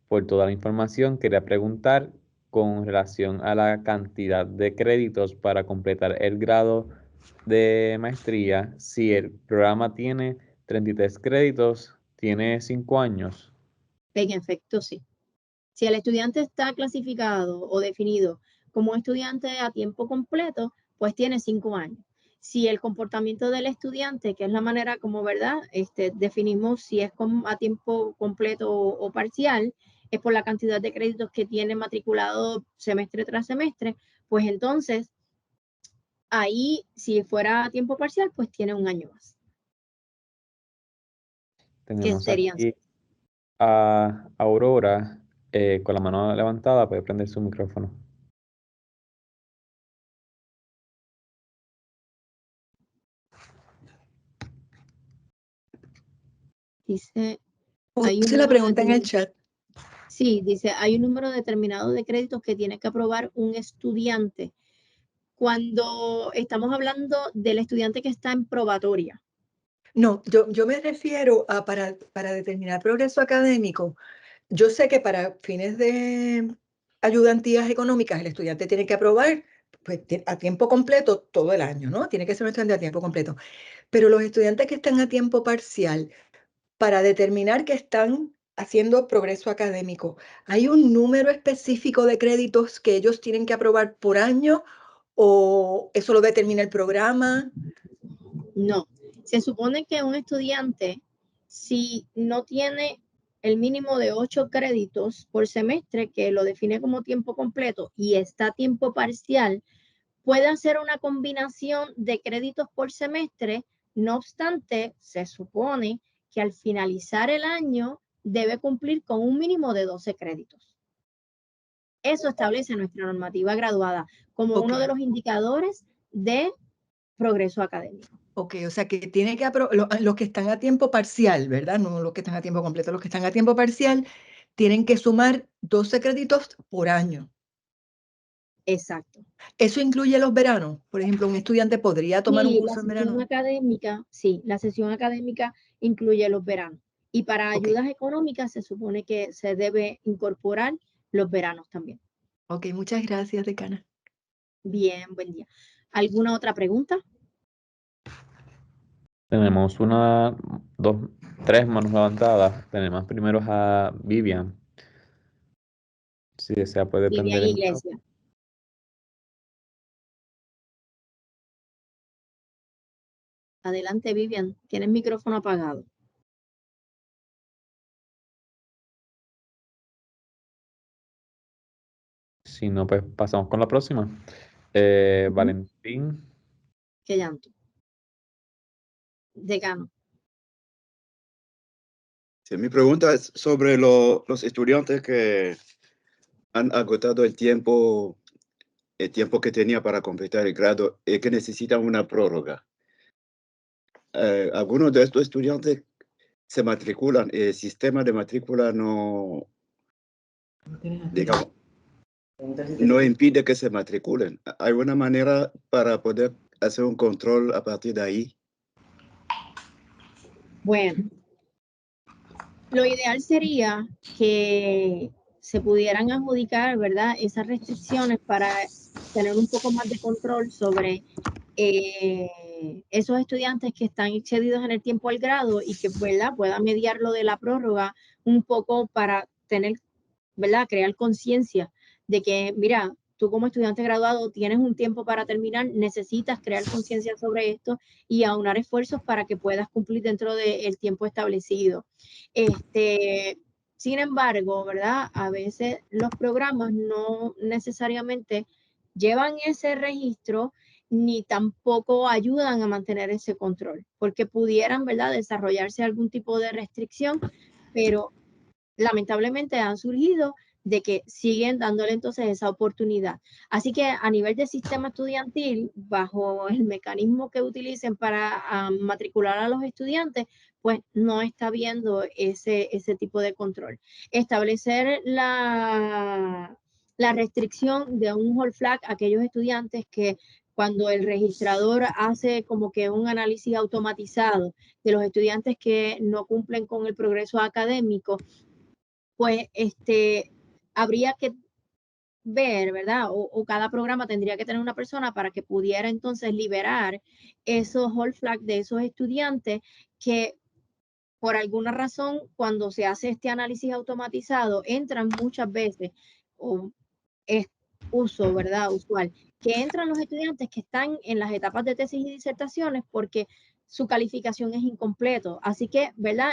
Speaker 2: por toda la información. Quería preguntar con relación a la cantidad de créditos para completar el grado de maestría, si el programa tiene 33 créditos, tiene 5 años.
Speaker 1: En efecto, sí. Si el estudiante está clasificado o definido como estudiante a tiempo completo, pues tiene 5 años. Si el comportamiento del estudiante, que es la manera como, ¿verdad?, definimos si es a tiempo completo o parcial, es por la cantidad de créditos que tiene matriculado semestre tras semestre, pues entonces ahí, si fuera a tiempo parcial, pues tiene un año más. Que
Speaker 2: Tenemos
Speaker 1: serían
Speaker 2: aquí a Aurora con la mano levantada, puede prender su micrófono.
Speaker 1: Dice Hay
Speaker 4: Se la pregunta en el chat.
Speaker 1: Sí, dice, hay un número determinado de créditos que tiene que aprobar un estudiante. Cuando estamos hablando del estudiante que está en probatoria.
Speaker 4: No, yo me refiero a para determinar progreso académico. Yo sé que para fines de ayudantías económicas el estudiante tiene que aprobar pues, a tiempo completo todo el año, ¿no? Tiene que ser un estudiante a tiempo completo. Pero los estudiantes que están a tiempo parcial, para determinar que están haciendo progreso académico, ¿hay un número específico de créditos que ellos tienen que aprobar por año o eso lo determina el programa?
Speaker 1: No, se supone que un estudiante, si no tiene el mínimo de 8 créditos por semestre, que lo define como tiempo completo, y está a tiempo parcial, puede hacer una combinación de créditos por semestre. No obstante, se supone que al finalizar el año debe cumplir con un mínimo de 12 créditos. Eso establece nuestra normativa graduada como uno de los indicadores de progreso académico.
Speaker 4: Ok, o sea que tiene que los que están a tiempo parcial, ¿verdad? No los que están a tiempo completo, los que están a tiempo parcial tienen que sumar 12 créditos por año.
Speaker 1: Exacto.
Speaker 4: ¿Eso incluye los veranos? Por ejemplo, un estudiante podría tomar un curso en verano.
Speaker 1: Sí, la sesión académica incluye los veranos. Y para ayudas económicas se supone que se debe incorporar los veranos también.
Speaker 4: Ok, muchas gracias, decana.
Speaker 1: Bien, buen día. ¿Alguna otra pregunta?
Speaker 2: Tenemos tres manos levantadas. Tenemos primero a Vivian. Si desea puede
Speaker 1: Vivian
Speaker 2: prender el micrófono.
Speaker 1: Iglesia. Adelante, Vivian. Tienes micrófono apagado.
Speaker 2: Si no, pues pasamos con la próxima. Valentín.
Speaker 1: Qué llanto. Decano.
Speaker 3: Sí, mi pregunta es sobre los estudiantes que han agotado el tiempo que tenía para completar el grado y que necesitan una prórroga. Algunos de estos estudiantes se matriculan, el sistema de matrícula no, digamos, no impide que se matriculen. ¿Hay una manera para poder hacer un control a partir de ahí?
Speaker 1: Bueno, lo ideal sería que se pudieran adjudicar, ¿verdad?, esas restricciones para tener un poco más de control sobre esos estudiantes que están excedidos en el tiempo al grado y que, ¿verdad?, pueda mediar lo de la prórroga un poco para tener, ¿verdad?, crear conciencia de que, mira, tú como estudiante graduado tienes un tiempo para terminar, necesitas crear conciencia sobre esto y aunar esfuerzos para que puedas cumplir dentro del tiempo establecido. Sin embargo, ¿verdad?, a veces los programas no necesariamente llevan ese registro ni tampoco ayudan a mantener ese control, porque pudieran, ¿verdad?, desarrollarse algún tipo de restricción, pero lamentablemente han surgido de que siguen dándole entonces esa oportunidad. Así que a nivel de sistema estudiantil, bajo el mecanismo que utilicen para matricular a los estudiantes, pues no está habiendo ese tipo de control. Establecer la restricción de un hold flag a aquellos estudiantes que cuando el registrador hace como que un análisis automatizado de los estudiantes que no cumplen con el progreso académico, pues habría que ver, ¿verdad? O cada programa tendría que tener una persona para que pudiera entonces liberar esos hold flag de esos estudiantes que por alguna razón cuando se hace este análisis automatizado entran muchas veces o es uso, ¿verdad? Usual, que entran los estudiantes que están en las etapas de tesis y disertaciones porque su calificación es incompleto. Así que, ¿verdad?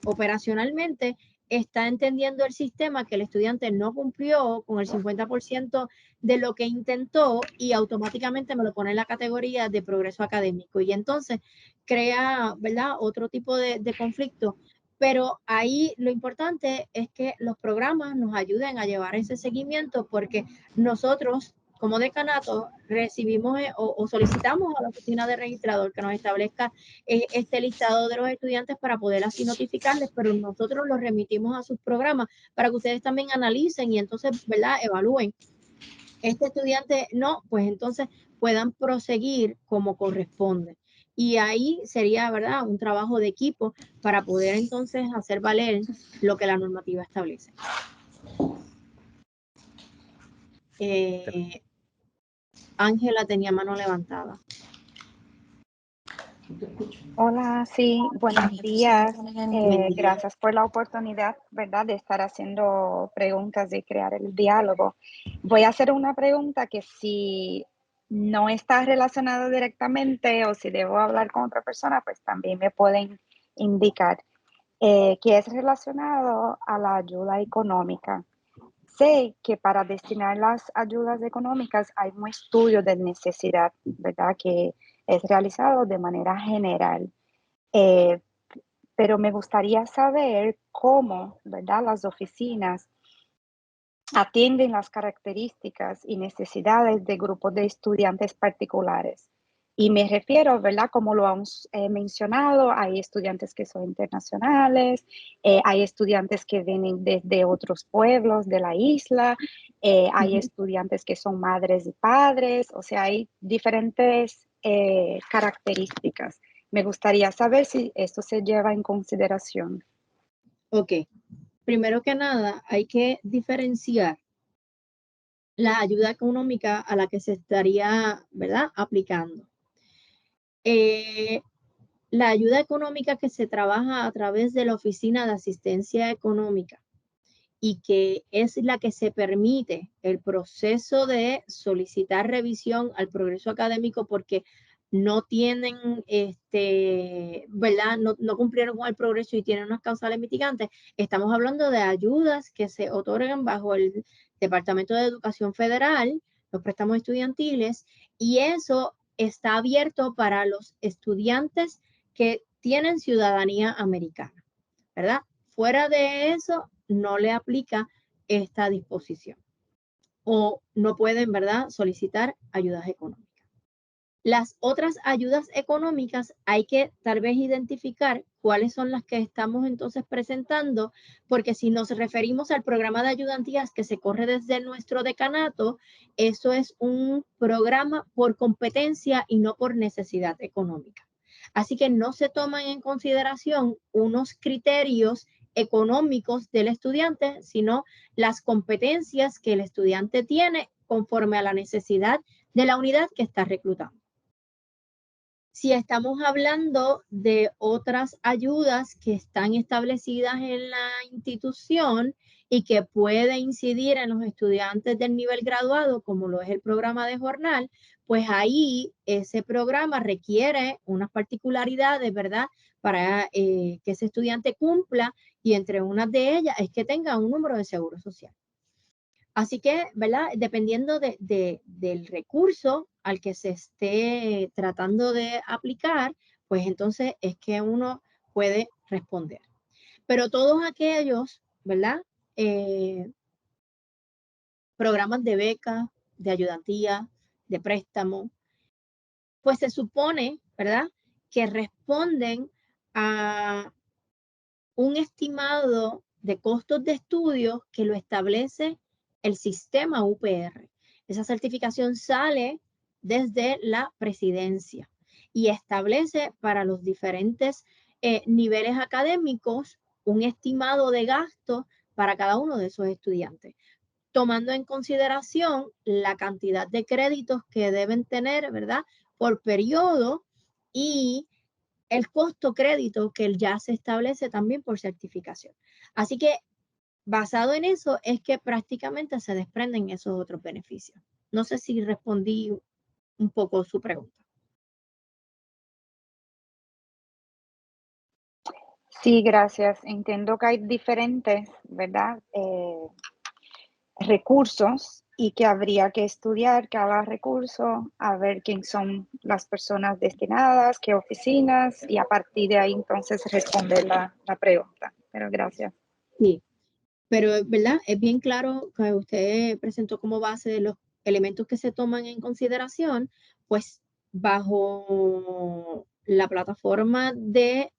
Speaker 1: Operacionalmente está entendiendo el sistema que el estudiante no cumplió con el 50% de lo que intentó y automáticamente me lo pone en la categoría de progreso académico. Y entonces crea, ¿verdad?, otro tipo de conflicto. Pero ahí lo importante es que los programas nos ayuden a llevar ese seguimiento porque nosotros como decanato, recibimos o solicitamos a la oficina de registrador que nos establezca este listado de los estudiantes para poder así notificarles, pero nosotros los remitimos a sus programas para que ustedes también analicen y entonces, ¿verdad?, evalúen. Este estudiante no, pues entonces puedan proseguir como corresponde. Y ahí sería, ¿verdad?, un trabajo de equipo para poder entonces hacer valer lo que la normativa establece. Ángela tenía mano levantada.
Speaker 5: Hola, sí, buenos días.
Speaker 1: Buen día.
Speaker 5: Gracias por la oportunidad, ¿verdad?, de estar haciendo preguntas, de crear el diálogo. Voy a hacer una pregunta que si no está relacionada directamente o si debo hablar con otra persona, pues también me pueden indicar, que es relacionado a la ayuda económica. Sé que para destinar las ayudas económicas hay un estudio de necesidad, ¿verdad?, que es realizado de manera general. Pero me gustaría saber cómo, ¿verdad?, las oficinas atienden las características y necesidades de grupos de estudiantes particulares. Y me refiero, ¿verdad?, como lo hemos mencionado, hay estudiantes que son internacionales, hay estudiantes que vienen desde otros pueblos de la isla, hay estudiantes que son madres y padres, o sea, hay diferentes características. Me gustaría saber si esto se lleva en consideración.
Speaker 1: Ok. Primero que nada, hay que diferenciar la ayuda económica a la que se estaría, ¿verdad?, aplicando. La ayuda económica que se trabaja a través de la Oficina de Asistencia Económica y que es la que se permite el proceso de solicitar revisión al progreso académico porque no tienen, ¿verdad?, no cumplieron con el progreso y tienen unas causales mitigantes. Estamos hablando de ayudas que se otorgan bajo el Departamento de Educación Federal, los préstamos estudiantiles, y eso está abierto para los estudiantes que tienen ciudadanía americana, ¿verdad? Fuera de eso, no le aplica esta disposición o no pueden, ¿verdad?, solicitar ayudas económicas. Las otras ayudas económicas hay que tal vez identificar cuáles son las que estamos entonces presentando, porque si nos referimos al programa de ayudantías que se corre desde nuestro decanato, eso es un programa por competencia y no por necesidad económica. Así que no se toman en consideración unos criterios económicos del estudiante, sino las competencias que el estudiante tiene conforme a la necesidad de la unidad que está reclutando. Si estamos hablando de otras ayudas que están establecidas en la institución y que puede incidir en los estudiantes del nivel graduado, como lo es el programa de jornal, pues ahí ese programa requiere unas particularidades, ¿verdad?, para que ese estudiante cumpla, y entre unas de ellas es que tenga un número de seguro social. Así que, ¿verdad?, dependiendo del recurso al que se esté tratando de aplicar, pues entonces es que uno puede responder. Pero todos aquellos, ¿verdad?, programas de beca, de ayudantía, de préstamo, pues se supone, ¿verdad?, que responden a un estimado de costos de estudio que lo establece el sistema UPR. Esa certificación sale desde la presidencia y establece para los diferentes niveles académicos un estimado de gasto para cada uno de esos estudiantes, tomando en consideración la cantidad de créditos que deben tener, ¿verdad?, por periodo, y el costo crédito que ya se establece también por certificación. Así que basado en eso es que prácticamente se desprenden esos otros beneficios. No sé si respondí un poco su pregunta.
Speaker 5: Sí, gracias. Entiendo que hay diferentes, ¿verdad?, recursos y que habría que estudiar cada recurso, a ver quién son las personas destinadas, qué oficinas, y a partir de ahí entonces responder la pregunta. Pero gracias.
Speaker 1: Sí, pero ¿verdad?, es bien claro que usted presentó como base de los elementos que se toman en consideración, pues bajo la plataforma de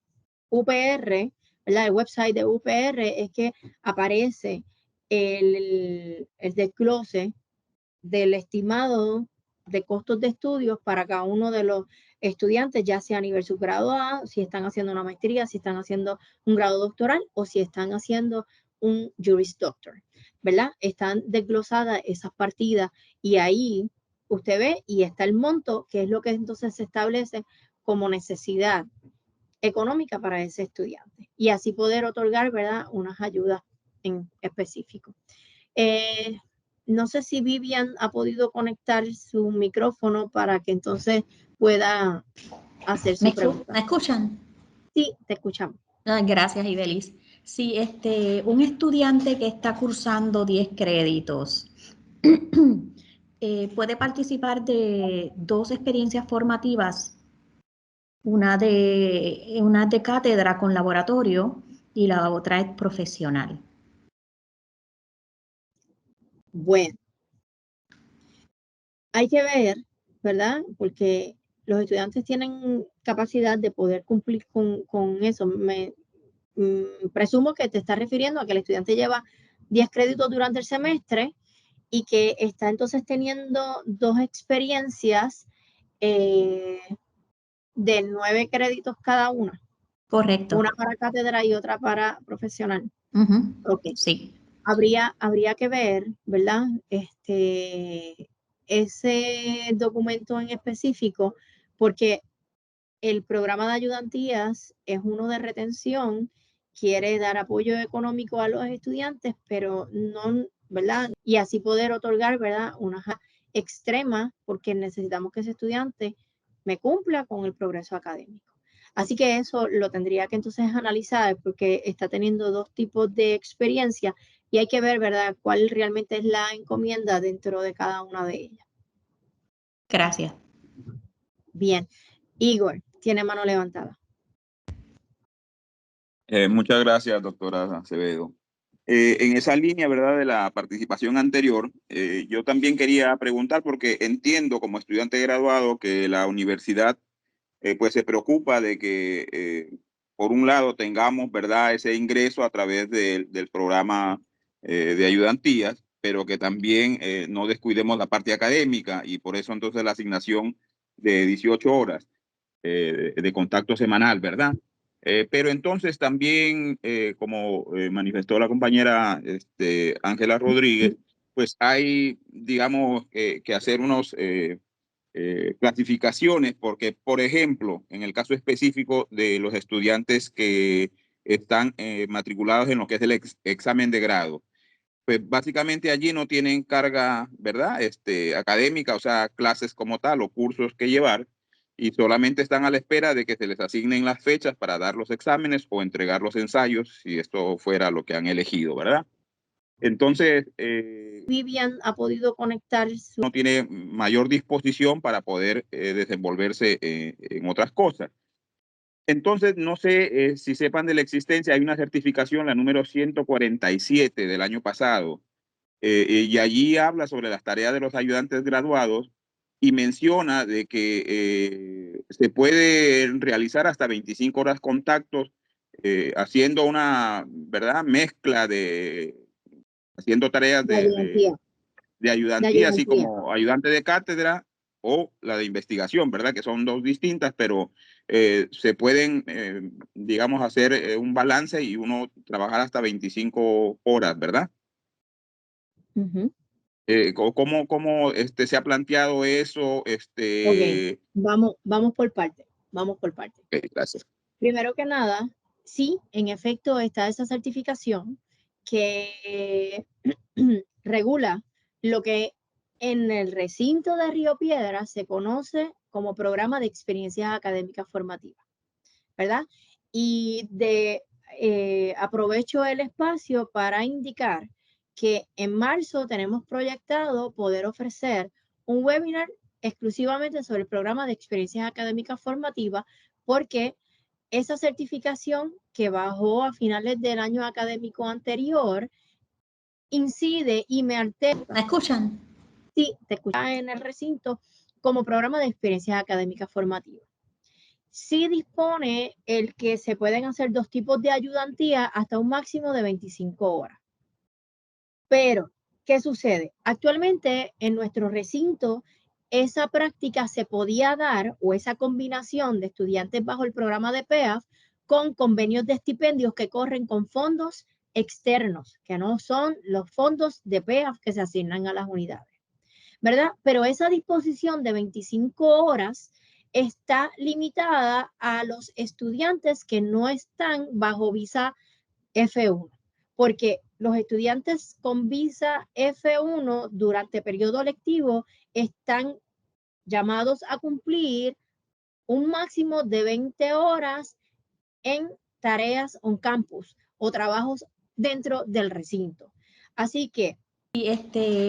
Speaker 1: UPR, ¿verdad? El website de UPR es que aparece el desglose del estimado de costos de estudios para cada uno de los estudiantes, ya sea a nivel subgraduado, si están haciendo una maestría, si están haciendo un grado doctoral o si están haciendo un Juris Doctor, ¿verdad? Están desglosadas esas partidas y ahí usted ve y está el monto, que es lo que entonces se establece como necesidad económica para ese estudiante y así poder otorgar, ¿verdad?, unas ayudas en específico. No sé si Vivian ha podido conectar su micrófono para que entonces pueda hacer su pregunta.
Speaker 6: ¿Me escuchan?
Speaker 1: Sí, te escuchamos.
Speaker 6: Gracias, Ibelis. Sí, un estudiante que está cursando 10 créditos puede participar de 2 experiencias formativas, una de cátedra con laboratorio y la otra es profesional.
Speaker 1: Bueno, hay que ver, ¿verdad? Porque los estudiantes tienen capacidad de poder cumplir con eso. Presumo que te estás refiriendo a que el estudiante lleva 10 créditos durante el semestre y que está entonces teniendo 2 experiencias de 9 créditos cada una.
Speaker 6: Correcto.
Speaker 1: Una para cátedra y otra para profesional. Ok.
Speaker 6: Sí.
Speaker 1: Habría que ver, ¿verdad? Ese documento en específico, porque el programa de ayudantías es uno de retención, quiere dar apoyo económico a los estudiantes, pero no, ¿verdad? Y así poder otorgar, ¿verdad?, unas extremas, porque necesitamos que ese estudiante me cumpla con el progreso académico. Así que eso lo tendría que entonces analizar porque está teniendo 2 tipos de experiencia y hay que ver, ¿verdad?, cuál realmente es la encomienda dentro de cada una de ellas.
Speaker 6: Gracias.
Speaker 1: Bien. Igor, tiene mano levantada.
Speaker 7: Muchas gracias, doctora Acevedo. En esa línea, ¿verdad?, de la participación anterior, yo también quería preguntar, porque entiendo como estudiante graduado que la universidad pues se preocupa de que, por un lado, tengamos, ¿verdad?, ese ingreso a través del programa de ayudantías, pero que también no descuidemos la parte académica y por eso entonces la asignación de 18 horas de contacto semanal, ¿verdad? Pero entonces también, como manifestó la compañera Ángela Rodríguez, pues hay, digamos, que hacer unos clasificaciones, porque, por ejemplo, en el caso específico de los estudiantes que están matriculados en lo que es el examen de grado, pues básicamente allí no tienen carga, ¿verdad?, académica, o sea, clases como tal o cursos que llevar, y solamente están a la espera de que se les asignen las fechas para dar los exámenes o entregar los ensayos, si esto fuera lo que han elegido, ¿verdad? Entonces,
Speaker 1: Vivian ha podido conectar su...
Speaker 7: no tiene mayor disposición para poder desenvolverse en otras cosas. Entonces, no sé si sepan de la existencia, hay una certificación, la número 147 del año pasado, y allí habla sobre las tareas de los ayudantes graduados y menciona de que se puede realizar hasta 25 horas contactos haciendo una, ¿verdad?, mezcla haciendo tareas de ayudantía, así como ayudante de cátedra o la de investigación, ¿verdad?, que son 2 distintas, pero se pueden, digamos, hacer un balance y uno trabajar hasta 25 horas, ¿verdad? ¿Cómo se ha planteado eso?
Speaker 1: Ok, vamos por parte.
Speaker 7: Okay, gracias.
Speaker 1: Primero que nada, sí, en efecto está esa certificación que regula lo que en el recinto de Río Piedras se conoce como programa de experiencias académicas formativas, ¿verdad? Y aprovecho el espacio para indicar que en marzo tenemos proyectado poder ofrecer un webinar exclusivamente sobre el programa de experiencias académicas formativas, porque esa certificación que bajó a finales del año académico anterior incide y me altera.
Speaker 6: ¿Me escuchan?
Speaker 1: sí, te escuchaba en el recinto como programa de experiencias académicas formativas. Sí dispone el que se pueden hacer 2 tipos de ayudantía hasta un máximo de 25 horas. Pero, ¿qué sucede? Actualmente en nuestro recinto esa práctica se podía dar, o esa combinación de estudiantes bajo el programa de PEAF con convenios de estipendios que corren con fondos externos, que no son los fondos de PEAF que se asignan a las unidades, ¿verdad? Pero esa disposición de 25 horas está limitada a los estudiantes que no están bajo visa F1, porque los estudiantes con visa F1 durante periodo lectivo están llamados a cumplir un máximo de 20 horas en tareas on campus o trabajos dentro del recinto. Así que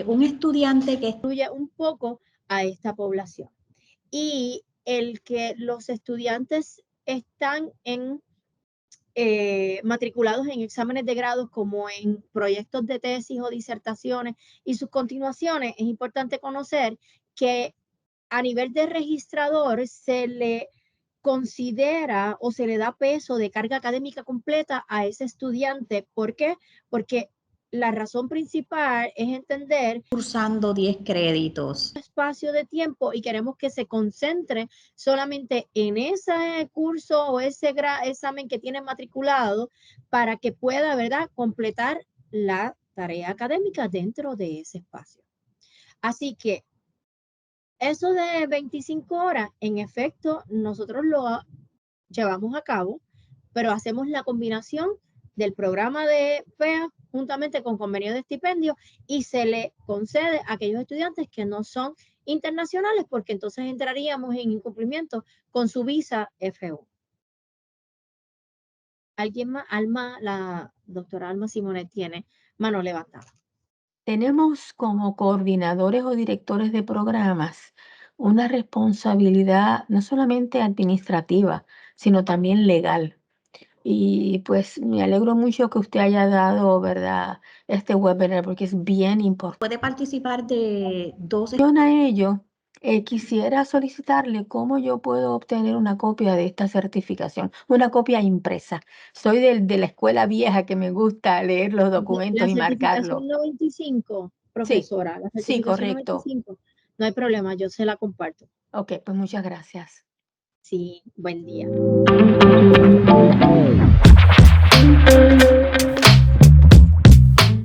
Speaker 6: un estudiante que
Speaker 1: incluye un poco a esta población. Y el que los estudiantes están matriculados en exámenes de grado como en proyectos de tesis o disertaciones y sus continuaciones, es importante conocer que a nivel de registrador se le considera o se le da peso de carga académica completa a ese estudiante. ¿Por qué? Porque la razón principal es entender
Speaker 6: cursando 10 créditos.
Speaker 1: espacio de tiempo y queremos que se concentre solamente en ese curso o ese examen que tiene matriculado para que pueda, ¿verdad?, completar la tarea académica dentro de ese espacio. Así que eso de 25 horas, en efecto, nosotros lo llevamos a cabo, pero hacemos la combinación del programa de PEA juntamente con convenio de estipendio y se le concede a aquellos estudiantes que no son internacionales, porque entonces entraríamos en incumplimiento con su visa F1. ¿Alguien más? Alma, la doctora Alma Simonet tiene mano levantada.
Speaker 8: Tenemos como coordinadores o directores de programas una responsabilidad no solamente administrativa, sino también legal. Y pues me alegro mucho que usted haya dado, ¿verdad?, este webinar porque es bien importante.
Speaker 6: Puede participar de 2.
Speaker 8: A ello, quisiera solicitarle cómo yo puedo obtener una copia de esta certificación, una copia impresa. Soy de la escuela vieja que me gusta leer los documentos y
Speaker 1: La
Speaker 8: marcarlo.
Speaker 1: certificación 95, profesora, la
Speaker 8: Sí,
Speaker 1: certificación
Speaker 8: correcto.
Speaker 1: 95, no hay problema, yo se la comparto.
Speaker 8: Ok, pues muchas gracias.
Speaker 1: Sí, buen día.